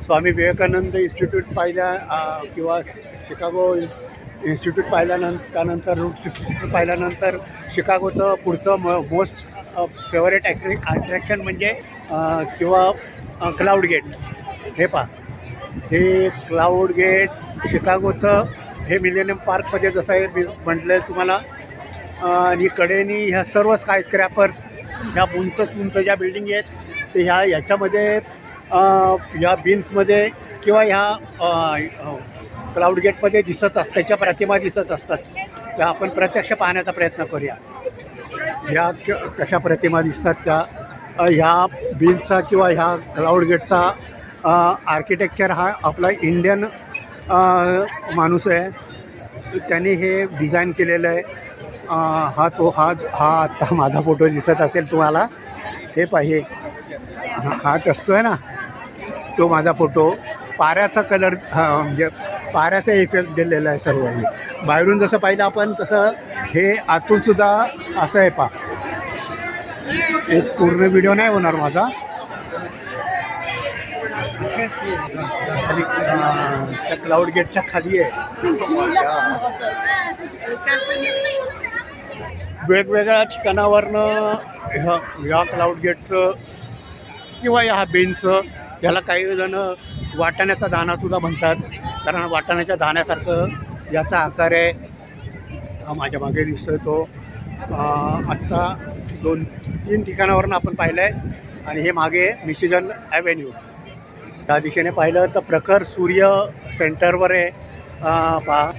Swami Vivekananda institute पाहिल्या किंवा Chicago institute पाहिल्यानंतर रूट 66 पाहिल्यानंतर शिकागोचं पुढचं मोस्ट फेवरेट अट्रॅक्शन म्हणजे किंवा क्लाउड गेट. हे पहा, हे क्लाउड गेट शिकागोचं हे मिलेनियम पार्कमध्ये जसं आहे मी म्हटलं तुम्हाला. आणि कडेनी ह्या सर्व स्कायस्क्रॅपर्स, ह्या उंच ज्या बिल्डिंग आहेत ते ह्याच्यामध्ये ह्या बीन्समध्ये किंवा ह्या क्लाउड गेटमध्ये दिसत असतात, त्याच्या प्रतिमा दिसत असतात. त्या आपण प्रत्यक्ष पाहण्याचा प्रयत्न करूया. ह्या कशा प्रतिमा दिसतात त्या ह्या बीन्सचा किंवा ह्या क्लाउड गेटचा. आर्किटेक्चर हा आपला इंडियन माणूस आहे, त्याने हे डिझाईन केलेलं आहे. हा आत्ता माझा फोटो दिसत असेल तुम्हाला. हे पाहिजे, हात असतो आहे ना, तो माझा फोटो. पाऱ्याचा कलर म्हणजे पाऱ्याचा इफेक्ट दिलेला आहे सर्व. हे बाहेरून जसं पाहिलं आपण तसं हे आतूनसुद्धा असं आहे. पहा, एक पूर्ण व्हिडिओ नाही होणार माझा. खाली त्या क्लाउड गेटच्या खाली आहे. वेगवेगळ्या ठिकाणावरनं ह्या क्लाउड गेटचं किंवा ह्या बेंचचं ह्याला काही जण वाटाण्याचा दाणासुद्धा म्हणतात, कारण वाटाण्याच्या दाण्यासारखं याचा आकार आहे. हा माझ्या मागे दिसतोय तो. आत्ता 2-3 ठिकाणावरून आपण पाहिलं आहे. आणि हे मागे मिशिगन ॲव्हेन्यू. त्या दिशेने पाहिलं तर प्रखर सूर्य सेंटरवर आहे. पहा,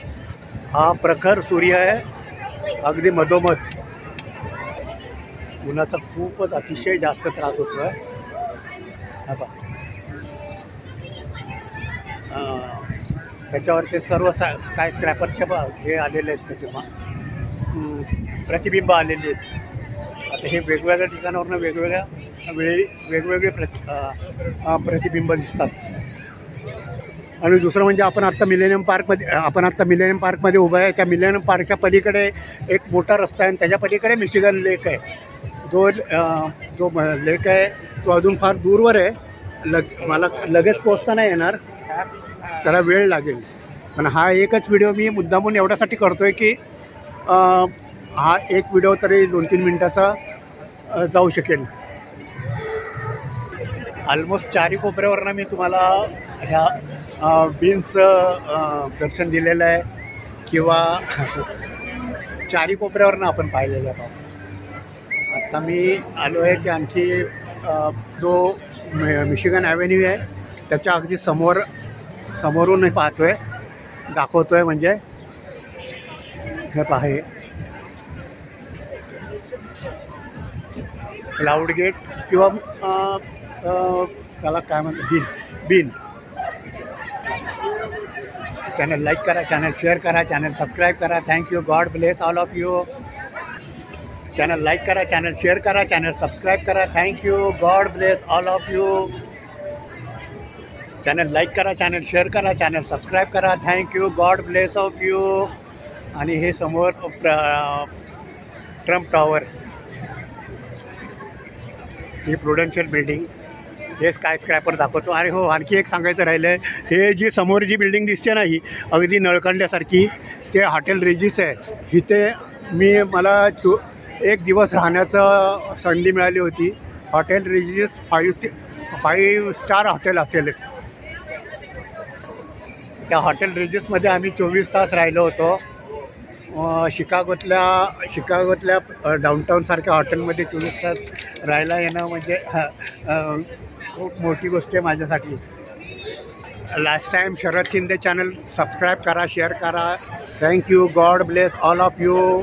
हा प्रखर सूर्य आहे अगदी मधोमध. उन्हाचा खूपच अतिशय जास्त त्रास होतो आहे. हा पहा, त्याच्यावरचे सर्व स्कायस्क्रॅपरचे हे आलेले आहेत, त्याचे प्रतिबिंब आलेले आहेत. आता हे वेगवेगळ्या ठिकाणावरून वेगवेगळ्या वेळी वेगवेगळे प्रतिबिंब दिसतात. आणि दुसरं म्हणजे आपण आत्ता मिलेनियम पार्कमध्ये उभं आहे. त्या मिलेनियम पार्कच्या पलीकडे एक मोठा रस्ता आहे आणि त्याच्या पलीकडे मिशिगन लेक आहे. जो लेक आहे तो अजून फार दूरवर आहे. मला लगेच पोचता नाही येणार, त्याला वेळ लागेल. पण हा एकच व्हिडिओ मी मुद्दामून एवढ्यासाठी करतो आहे की हा एक व्हिडिओ तरी 2-3 मिनटाचा जाऊ शकेल. ऑलमोस्ट 4 कोपऱ्यावरनं मी तुम्हाला ह्या बीन्सचं दर्शन दिलेलं आहे किंवा 4 कोपऱ्यावरनं आपण पाहिलेलं आहे. आत्ता मी आलो आहे की आणखी जो मिशिगन ॲव्हेन्यू आहे त्याच्या अगदी समोरून पाहतो आहे, दाखवतो आहे. म्हणजे हे पहा, क्लाउड गेट किंवा त्याला काय म्हणतात, बीन. चॅनल लाईक करा, चॅनल शेअर करा, चॅनल सबस्क्राईब करा. Thank you. God bless all of you. Channel like करा, चॅनल शेअर करा, चॅनल सबस्क्राईब करा. Thank you. God bless all of you. Channel like करा, चॅनल शेअर करा, चॅनल सबस्क्राईब करा. Thank you. God bless of you. आणि हे समोर ट्रम्प टॉवर, ही प्रुडन्शियल building, हे स्कायस्क्रॅपर दाखवतो. आणि हो, आणखी एक सांगायचं राहिलं आहे, हे जी समोर जी बिल्डिंग दिसते ना, ही अगदी नळकांड्यासारखी, ते हॉटेल रेजिस आहे. इथे मला एक दिवस राहण्याचं संधी मिळाली होती. हॉटेल रेजिस 5 स्टार हॉटेल असेल. त्या हॉटेल रेजिसमध्ये आम्ही 24 तास राहिलो होतो. शिकागोतल्या डाऊनटाऊनसारख्या हॉटेलमध्ये 24 तास राहायला येणं म्हणजे खूप मोठी गोष्ट आहे माझ्यासाठी. Last time Sharad Shinde channel subscribe करा, शेअर करा. Thank you. God bless all of you.